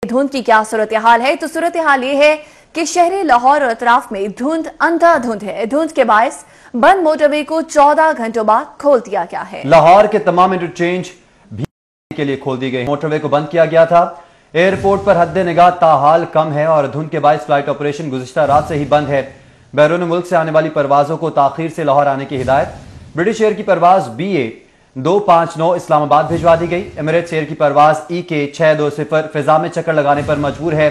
धुंध की क्या सूरत हाल है? तो सूरत हाल ये है कि शहरी लाहौर और अतराफ में धुंध अंधाधुंध है। धुंध के बायस बंद मोटरवे को 14 घंटों बाद खोल दिया गया है। लाहौर के तमाम इंटरचेंज भी के लिए खोल दी गई। मोटरवे को बंद किया गया था। एयरपोर्ट पर हद निगाह ताहाल कम है और धुंध के बायस फ्लाइट ऑपरेशन गुज़िश्ता रात से ही बंद है। बैरून मुल्क से आने वाली परवाजों को ताखीर से लाहौर आने की हिदायत। ब्रिटिश एयर की परवाज BA 259 इस्लामाबाद भिजवा दी गई। एमिरेट्स एयर की परवाज EK 620 फिजा में चक्कर लगाने पर मजबूर है।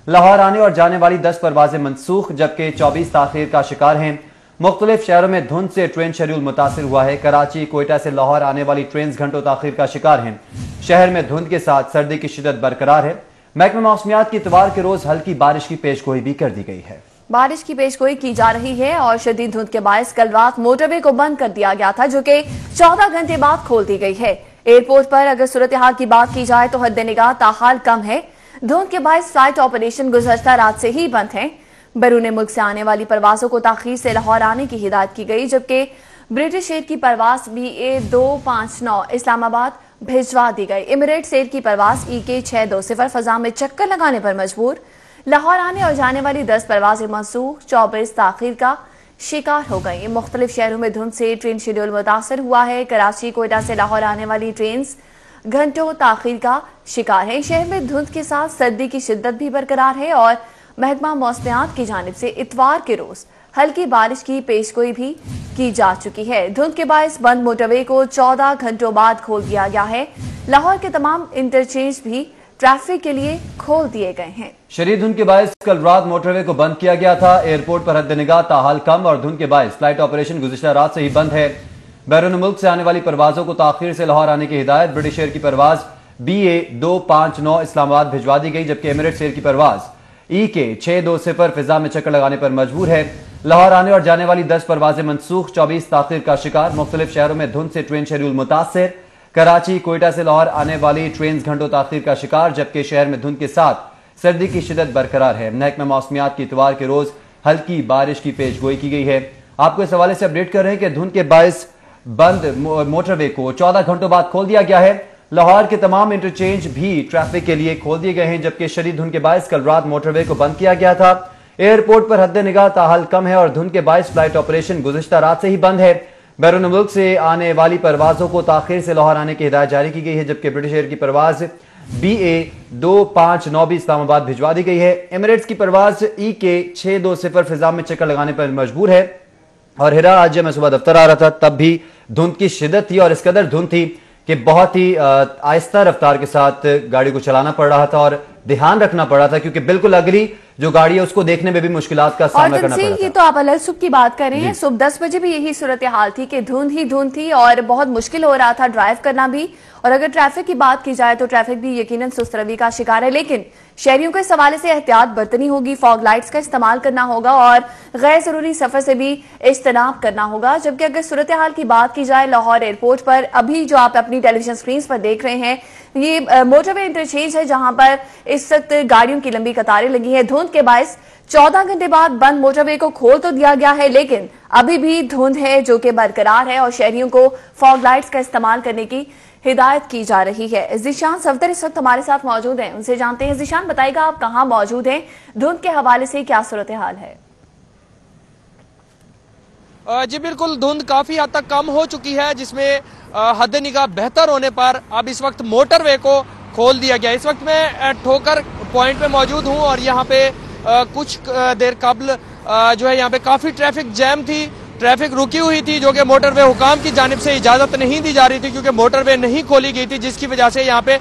लाहौर आने और जाने वाली 10 परवाजें मनसूख, जबकि 24 ताखीर का शिकार हैं। मुख्तलिफ शहरों में धुंध से ट्रेन शेड्यूल मुतासिर हुआ है। कराची, कोयटा से लाहौर आने वाली ट्रेन घंटों ताखीर का शिकार हैं। शहर में धुंध के साथ सर्दी की शिद्दत बरकरार है। महकमा मौसमियात की इतवार के रोज हल्की बारिश की पेशगोई भी कर दी गई है। बारिश की पेशगोई की जा रही है और शदीद धुंध के बायस कल रात मोटरवे को बंद कर दिया गया था, जो कि 14 घंटे बाद खोल दी गई है। एयरपोर्ट पर अगर सूरत हाल की बात की जाए तो हद निगाह ताहाल कम है। धुंध के बायस फ्लाइट ऑपरेशन गुज़श्ता रात से ही बंद है। बैरून मुल्क से आने वाली परवाजों को ताखीर से लाहौर आने की हिदायत की गई, जबकि ब्रिटिश एयर की परवाज BA 259 इस्लामाबाद भिजवा दी गई। एमिरेट्स एयर की परवाज EK 620 फजा में चक्कर लगाने पर मजबूर। लाहौर आने और जाने वाली 10 परवाजें मनसूख, 24 ताखीर का शिकार हो गई। मुख्तलिफ शहरों में धुंध से ट्रेन शेड्यूल मुतासर हुआ है। कराची, कोयटा से लाहौर आने वाली ट्रेन घंटों ताखीर का शिकार है। शहर में धुंध के साथ सर्दी की शिद्दत भी बरकरार है और महकमा मौसमियात की जानिब से इतवार के रोज हल्की बारिश की पेशगोई भी की जा चुकी है। धुंध के बायस बंद मोटरवे को 14 घंटों बाद खोल दिया गया है। लाहौर के तमाम इंटरचेंज भी ट्रैफिक के लिए खोल दिए गए हैं। शदीद धुंध के बायस कल रात मोटरवे को बंद किया गया था। एयरपोर्ट पर हद निगाह ताहाल कम और धुंध के बायस फ्लाइट ऑपरेशन गुज़िश्ता रात से ही बंद है। बैरून मुल्क से आने वाली परवाजों को ताखीर से लाहौर आने की हिदायत। ब्रिटिश एयर की परवाज BA 259 इस्लामाबाद भिजवा दी गई, जबकि एमिरेट्स एयर की परवाज EK 620 फिजा में चक्कर लगाने पर मजबूर है। लाहौर आने और जाने वाली 10 परवाजें मनसूख, 24 ताखीर का शिकार। मुख्तलिफ शहरों में धुंध से ट्रेन शेड्यूल मुतासिर। कराची, कोयटा से लाहौर आने वाली ट्रेन घंटों ताखीर का शिकार, जबकि शहर में धुंध के साथ सर्दी की शिद्दत बरकरार है। महकमा मौसमियात की इतवार के रोज हल्की बारिश की पेशगोई की गई है। आपको इस हवाले से अपडेट कर रहे हैं कि धुंध के बायस बंद मोटरवे को 14 घंटों बाद खोल दिया गया है। लाहौर के तमाम इंटरचेंज भी ट्रैफिक के लिए खोल दिए गए हैं, जबकि शदीद धुंध के बायस कल रात मोटरवे को बंद किया गया था। एयरपोर्ट पर हद निगाह ताहाल कम है और धुंध के बायस फ्लाइट ऑपरेशन गुज़िश्ता रात से ही बंद है। बैरून मुल्क से आने वाली परवाजों को ताखीर से लाहौर आने की हिदायत जारी की गई है, जबकि ब्रिटिश एयर की परवाज BA 259 भी इस्लामाबाद भिजवा दी गई है। एमिरेट्स की परवाज EK 620 फिजा में चक्कर लगाने पर मजबूर है। और हिरा, आज जब मैं सुबह दफ्तर आ रहा था तब भी धुंध की शिद्दत थी और इस कदर धुंध थी कि बहुत ही आहिस्ता रफ्तार के साथ गाड़ी को चलाना पड़ रहा था और ध्यान रखना पड़ रहा था, क्योंकि बिल्कुल अगली जो गाड़ी है उसको देखने में भी मुश्किलात का सामना करना पड़ा था। ये तो आप अलग सुबह की बात कर रहे हैं। सुबह 10 बजे भी यही सूरत हाल थी कि धुंध ही धुंध थी और बहुत मुश्किल हो रहा था ड्राइव करना भी। और अगर ट्रैफिक की बात की जाए तो ट्रैफिक भी यकीनन सुस्त रवि का शिकार है, लेकिन शहरियों को इस हवाले से एहतियात बरतनी होगी। फॉग लाइट्स का इस्तेमाल करना होगा और गैर जरूरी सफर से भी इज्तनाब करना होगा। जबकि अगर सूरत हाल की बात की जाए लाहौर एयरपोर्ट पर, अभी जो आप अपनी टेलीविजन स्क्रीन पर देख रहे हैं, ये मोटरवे इंटरचेंज है जहां पर इस वक्त गाड़ियों की लंबी कतारें लगी है। धुंध के बायस 14 घंटे बाद बंद मोटरवे को खोल तो दिया गया है, लेकिन अभी भी धुंध है जो कि बरकरार है और शहरियों को फॉग लाइट्स का इस्तेमाल करने की हिदायत की जा रही है। जिशान सफदर इस वक्त हमारे साथ मौजूद हैं, उनसे जानते हैं। जिशान, बताइएगा आप कहां मौजूद हैं, धुंध के हवाले से क्या सूरत हाल है? जी बिल्कुल, धुंध काफी हद तक कम हो चुकी है, जिसमें हद निगाह बेहतर होने पर अब इस वक्त मोटरवे को खोल दिया गया। इस वक्त मैं ठोकर पॉइंट पे मौजूद हूं और यहाँ पे कुछ देर कबल जो है यहाँ पे काफी ट्रैफिक जैम थी, ट्रैफिक रुकी हुई थी, जो कि मोटरवे हुकाम की जानिब से इजाजत नहीं दी जा रही थी, क्योंकि मोटरवे नहीं खोली गई थी, जिसकी वजह से यहाँ पे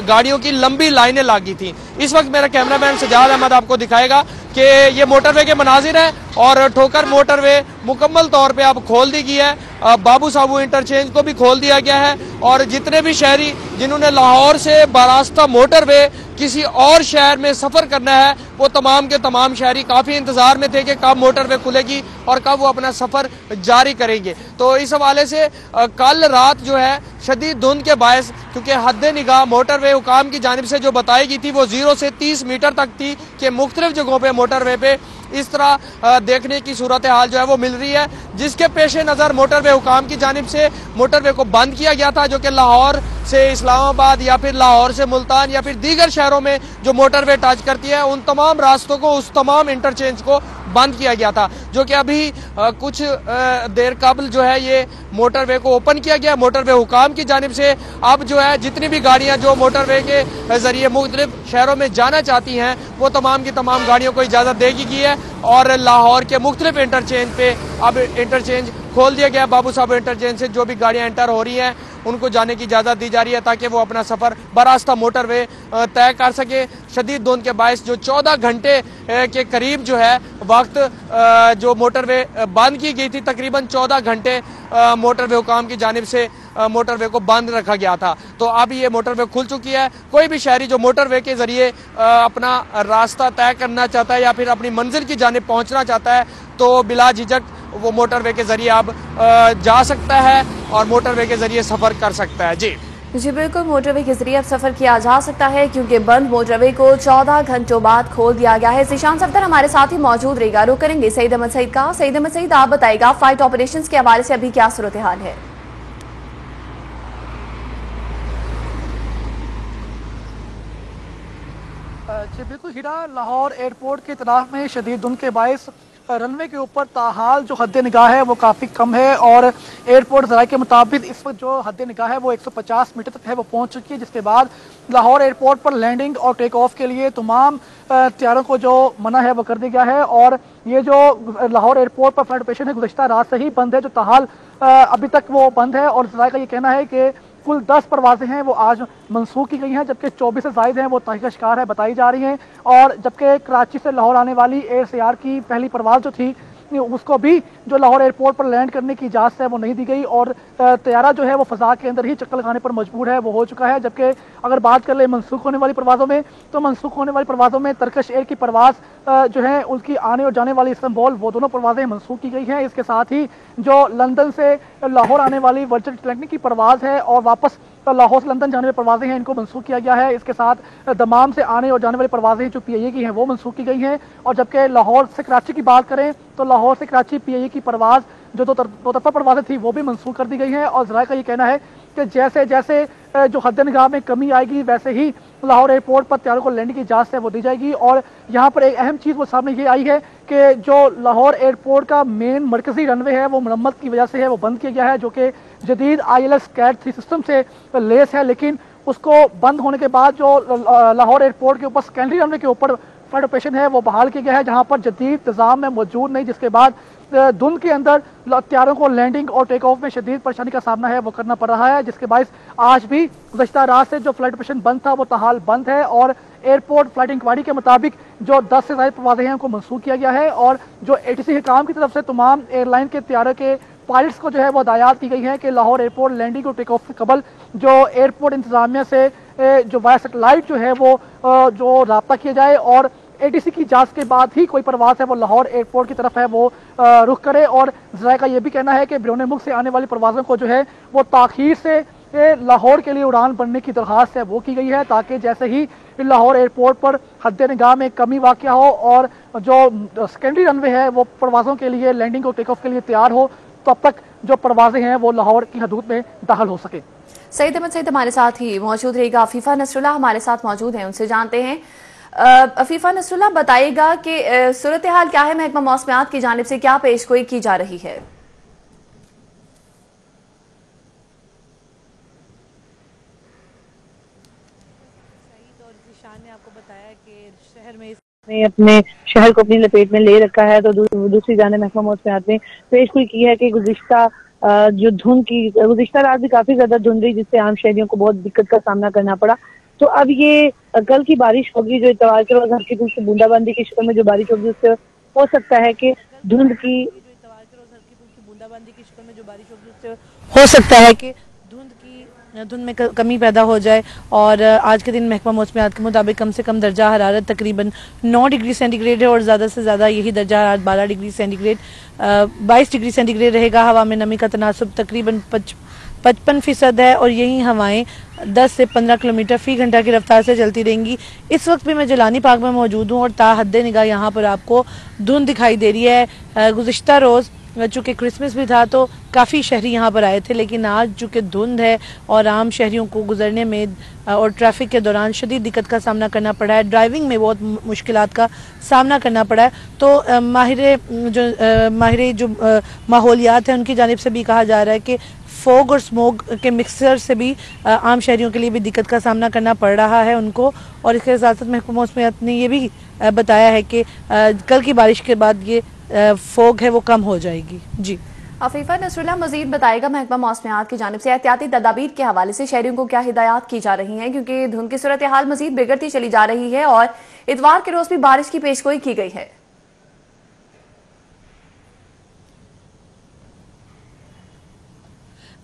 गाड़ियों की लंबी लाइनें लगी थी। इस वक्त मेरा कैमरामैन सजाद अहमद आपको दिखाएगा कि ये मोटरवे के मनाजिर हैं और ठोकर मोटरवे मुकम्मल तौर पे अब खोल दी गई है। बाबू साबू इंटरचेंज को भी खोल दिया गया है और जितने भी शहरी जिन्होंने लाहौर से बरास्ता मोटरवे किसी और शहर में सफर करना है, वो तमाम के तमाम शहरी काफी इंतजार में थे कि कब मोटरवे खुलेगी और कब वो अपना सफर जारी करेंगे। तो इस हवाले से कल रात जो है शदीद धुंध के बायस, क्योंकि हद निगाह मोटरवे हुकाम की जानिब से जो बताई गई थी वो 0 से 30 मीटर तक थी कि मुख्तलिफ जगहों पे मोटरवे पे इस तरह देखने की सूरत हाल जो है वो मिल रही है, जिसके पेश नज़र मोटरवे हुकाम की जानिब से मोटरवे को बंद किया गया था, जो कि लाहौर से इस्लामाबाद या फिर लाहौर से मुल्तान या फिर दीगर शहरों में जो मोटरवे टच करती है उन तमाम रास्तों को, उस तमाम इंटरचेंज को बंद किया गया था, जो कि अभी कुछ देर कबल जो है ये मोटरवे को ओपन किया गया। मोटरवे हुकाम की जानिब से अब जो है जितनी भी गाड़ियां जो मोटरवे के जरिए मुख्तलिफ शहरों में जाना चाहती हैं वो तमाम की तमाम गाड़ियों को इजाजत दे दी गई है और लाहौर के मुख्तलिफ इंटरचेंज पे अब इंटरचेंज खोल दिया गया। बाबू साहब इंटरचेंज से जो भी गाड़ियां एंटर हो रही हैं उनको जाने की इजाजत दी जा रही है ताकि वो अपना सफर बरास्ता मोटरवे तय कर सके। शदीद धुंध के बायस जो 14 घंटे के करीब जो है वक्त जो मोटरवे बंद की गई थी, तकरीबन 14 घंटे मोटरवे हुकाम की जानिब से मोटरवे को बंद रखा गया था। तो अब ये मोटरवे खुल चुकी है। कोई भी शहरी जो मोटरवे के जरिए अपना रास्ता तय करना चाहता है या फिर अपनी मंजिल की जानिब पहुंचना चाहता है तो बिला झिझक वो मोटरवे के जरिए अब जा सकता है और मोटरवे के जरिए सफर कर सकता है। जी बिल्कुल, मोटरवे के जरिए अब सफर किया जा सकता है क्योंकि बंद मोटरवे को 14 घंटों बाद खोल दिया गया है। ज़ीशान सफदर हमारे साथ ही मौजूद रहेगा, रुक करेंगे सईद अहमद सईद का। सईद अहमद सईद, आप बताइएगा फ्लाइट ऑपरेशंस के हवाले से अभी क्या सूरत हाल है? जी बिल्कुल हीरा, लाहौर एयरपोर्ट की तरफ में शदीद धुंध के बायस रनवे के ऊपर ताहाल जो हद निगाह है वो काफ़ी कम है और एयरपोर्ट ज़राए के मुताबिक इस वक्त जो हद निगाह है वो 150 मीटर तक है वो पहुंच चुकी है, जिसके बाद लाहौर एयरपोर्ट पर लैंडिंग और टेक ऑफ के लिए तमाम तैयारों को जो मना है वो कर दिया गया है। और ये जो लाहौर एयरपोर्ट पर फ्लाइट ऑपरेशन है गुज़श्ता रात से ही बंद है, जो ताहाल अभी तक वो बंद है और ज़राए का ये कहना है कि कुल 10 परवाजें हैं वो आज मंसूख की गई हैं, जबकि 24 से ज़ायद हैं वो तारीख का शिकार है बताई जा रही हैं। और जबकि कराची से लाहौर आने वाली ACR की पहली परवाज़ जो थी उसको भी जो लाहौर एयरपोर्ट पर लैंड करने की इजाज़त है वो नहीं दी गई और तैयारा जो है वो फ़ज़ा के अंदर ही चक्कर लगाने पर मजबूर है, वो हो चुका है। जबकि अगर बात कर ले मंसूख होने वाली परवाज़ों में तो मंसूख होने वाली परवाज़ों में टर्किश एयर की परवाज़ जो है उनकी आने और जाने वाली इस्तांबुल वो दोनों परवाज़ें मंसूख की गई हैं। इसके साथ ही जो लंदन से लाहौर आने वाली वर्चुअल क्लिनिक की परवाज़ है और वापस लाहौर से लंदन जाने वाली परवाज़ें हैं इनको मंसूख किया गया है। इसके साथ दमाम से आने और जाने वाली परवाज़ें जो PIA की हैं वो मंसूख की गई हैं। और जबकि लाहौर से कराची की बात करें तो लाहौर से कराची PIA की परवाज़ जो दो तरफा परवाज़ें थी वो भी मंसूख कर दी गई हैं। और ज़राए का ये कहना है कि जैसे जैसे जो हद निगाह में कमी आएगी वैसे ही लाहौर एयरपोर्ट पर तैयारों को लैंड की इजाज़त है वो दी जाएगी। और यहाँ पर एक अहम चीज़ वो सामने ये आई है कि जो लाहौर एयरपोर्ट का मेन मरकजी रनवे है वो मरम्मत की वजह से है वो बंद किया गया है, जो कि जदीद ILS कैट 3 सिस्टम से लेस है, लेकिन उसको बंद होने के बाद जो लाहौर एयरपोर्ट के ऊपर सेकेंडरी रनवे के ऊपर फ्लाइट ऑपरेशन है वो बहाल किया गया है, जहाँ पर जदीद इंतजाम में मौजूद नहीं, जिसके बाद धुंध के अंदर तैयारों को लैंडिंग और टेक ऑफ में शदीद परेशानी का सामना है वो करना पड़ रहा है, जिसके बायस आज भी गुज़श्ता रात से जो फ्लाइट ऑपरेशन बंद था वो ताहाल बंद है। और एयरपोर्ट फ्लाइट इंक्वायरी के मुताबिक जो 10 से ज़ायद परवाज़ें हैं उनको मंसूख किया गया है और जो ATC हुकाम की तरफ से तमाम एयरलाइन के तैयारों के पायलट्स को जो है वो हदायत की गई है कि लाहौर एयरपोर्ट लैंडिंग और टेक ऑफ से कबल जो एयरपोर्ट इंतजामिया से जो वाया सेटेलाइट जो है वो जो रब्ता किया जाए और ATC की जांच के बाद ही कोई परवाज़ है वो लाहौर एयरपोर्ट की तरफ है वो रुख करे। और ज़राए का ये भी कहना है कि बैरून मुल्क से आने वाली परवाज़ों को जो है वो ताख़ीर से लाहौर के लिए उड़ान बनने की दरख्वास्त है वो की गई है, ताकि जैसे ही लाहौर एयरपोर्ट पर हद निगाह में कमी वाक़या हो और जो सेकेंडरी रनवे है वो परवाज़ों के लिए लैंडिंग और टेक ऑफ के लिए तैयार हो तो अब तक जो परवाज़ें हैं वो लाहौर की हदूद में दाखिल हो सके। सईद अहमद सईद हमारे साथ ही मौजूद रहेगा। अफीफा नसरुल्लाह हमारे साथ मौजूद हैं, उनसे जानते हैं। अफीफा नसरुल्लाह, बताइएगा कि सूरत हाल क्या है, महकमा मौसमियात की जानिब से क्या पेशगोई की जा रही है? ने आपको बताया कि शहर में अपने शहर को अपनी लपेट में ले रखा है, तो दूसरी जाने महकमा मौसमियात ने पेशगोई की है कि गुज़िश्ता जो धुंध की गुज़िश्ता रात भी काफी ज्यादा धुंध रही, जिससे आम शहरियों को बहुत दिक्कत का सामना करना पड़ा। तो अब ये कल की बारिश होगी जो इतवार के रोज हल्की धूप से बूंदाबांदी की शक्ल में जो बारिश होगी उससे हो सकता है कि धुंध की धुंध में कमी पैदा हो जाए। और आज के दिन महकमा मौसमियात के मुताबिक कम से कम दर्जा हरारत तकरीबन 9 डिग्री सेंटीग्रेड है और ज़्यादा से ज़्यादा यही दर्जा हरारत 12 डिग्री सेंटीग्रेड 22 डिग्री सेंटीग्रेड रहेगा। हवा में नमी का तनासब तकरीबन 55% है और यही हवाएं 10 से 15 किलोमीटर फी घंटा की रफ्तार से चलती रहेंगी। इस वक्त भी मैं जिलानी पार्क में मौजूद हूँ और ताहद्दे निगाह यहाँ पर आपको धुंध दिखाई दे रही है। गुज़िश्ता रोज़ चूँकि क्रिसमस भी था तो काफ़ी शहरी यहाँ पर आए थे, लेकिन आज चूँकि धुंध है और आम शहरियों को गुजरने में और ट्रैफिक के दौरान शदीद दिक्कत का सामना करना पड़ा है, ड्राइविंग में बहुत मुश्किलात का सामना करना पड़ा है। तो माहिर जो माहौलियात हैं उनकी जानिब से भी कहा जा रहा है कि फोग और स्मोक के मिक्सचर से भी आम शहरियों के लिए भी दिक्कत का सामना करना पड़ रहा है उनको। और इसके साथ साथ महकमा मौसमियात ने ये भी बताया है कि कल की बारिश के बाद ये फोग है वो कम हो जाएगी। जी अफीफा नसरुल्लाह मजीद बताएगा महकमा मौसमियात की जानिब से एहतियाती तदाबीर के हवाले से शहरियों को क्या हिदायत की जा रही हैं, क्योंकि धुंध की सूरत हाल मजीद बिगड़ती चली जा रही है और इतवार के रोज भी बारिश की पेशगोई की गई है।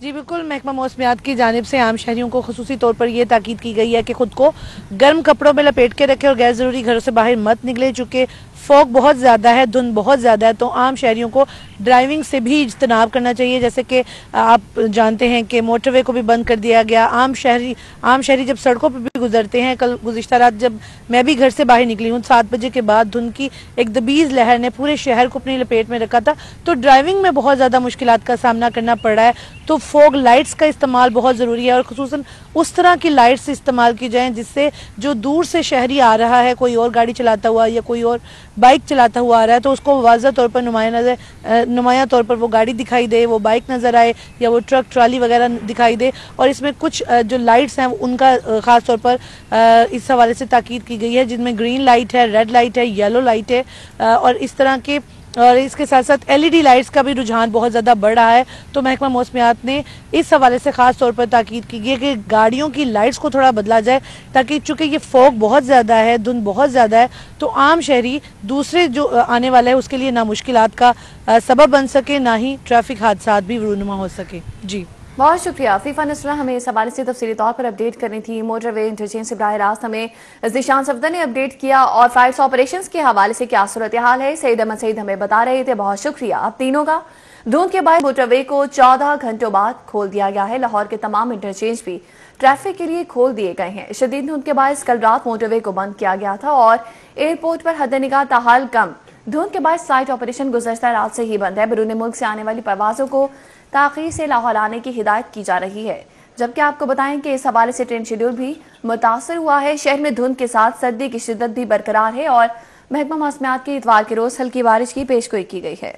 जी बिल्कुल, महकमा मौसमियात की जानिब से आम शहरियों को खुसूसी तौर पर यह ताकीद की गई है कि खुद को गर्म कपड़ों में लपेट के रखें और गैर ज़रूरी घरों से बाहर मत निकले। चूँकि फॉग बहुत ज़्यादा है, धुंध बहुत ज़्यादा है, तो आम शहरियों को ड्राइविंग से भी इज्तनाब करना चाहिए। जैसे कि आप जानते हैं कि मोटरवे को भी बंद कर दिया गया। आम शहरी जब सड़कों पर भी गुजरते हैं, कल गुज़िश्ता रात जब मैं भी घर से बाहर निकली हूँ 7 बजे के बाद धुंध की एक दबीज़ लहर ने पूरे शहर को अपनी लपेट में रखा था, तो ड्राइविंग में बहुत ज़्यादा मुश्किलात का सामना करना पड़ रहा है। तो फॉग लाइट्स का इस्तेमाल बहुत ज़रूरी है और खुसूसन उस तरह की लाइट्स इस्तेमाल की जाएँ जिससे जो दूर से शहरी आ रहा है, कोई और गाड़ी चलाता हुआ या कोई और बाइक चलाता हुआ आ रहा है, तो उसको वाज़ह तौर पर नुमाया तौर पर वो गाड़ी दिखाई दे, वो बाइक नज़र आए या वो ट्रक ट्राली वगैरह दिखाई दे। और इसमें कुछ जो लाइट्स हैं उनका ख़ास तौर पर इस हवाले से ताकीद की गई है, जिनमें ग्रीन लाइट है, रेड लाइट है, येलो लाइट है और इस तरह के, और इसके साथ साथ एलईडी लाइट्स का भी रुझान बहुत ज़्यादा बढ़ रहा है। तो महकमा मौसमियात ने इस हवाले से ख़ास तौर पर ताकीद की है कि गाड़ियों की लाइट्स को थोड़ा बदला जाए, ताकि चूँकि ये फॉग बहुत ज़्यादा है, धुंध बहुत ज़्यादा है, तो आम शहरी दूसरे जो आने वाला है उसके लिए ना मुश्किलात का सबब बन सके, ना ही ट्रैफिक हादसा भी रूनुमा हो सके। जी बहुत शुक्रिया अफीफा नसरुल्लाह, हमें इस हवाले से तफसीली तौर पर अपडेट करनी थी। मोटरवे इंटरचेंज से बराह रास्त हमें ज़ीशान सफदर ने अपडेट किया और फायर्स ऑपरेशंस के हवाले से क्या सूरत हाल है सईद अहमद सईद हमें बता रहे थे। बहुत शुक्रिया आप तीनों का। धुंध के बाद मोटरवे को 14 घंटों बाद खोल दिया गया है। लाहौर के तमाम इंटरचेंज भी ट्रैफिक के लिए खोल दिए गए हैं। शदीद धुंध के बाद कल रात मोटरवे को बंद किया गया था और एयरपोर्ट पर हद-ए-निगाह ताहाल कम। धुंध के बाद फ्लाइट ऑपरेशन गुज़श्ता रात से ही बंद है। बैरून मुल्क से आने वाली परवाजों को ताख़ीर से लाहौर आने की हिदायत की जा रही है। जबकि आपको बताएं कि इस हवाले से ट्रेन शेड्यूल भी मुतासर हुआ है। शहर में धुंध के साथ सर्दी की शिद्दत भी बरकरार है और महकमा मौसमियात की इतवार के रोज हल्की बारिश की पेशगोई की गई है।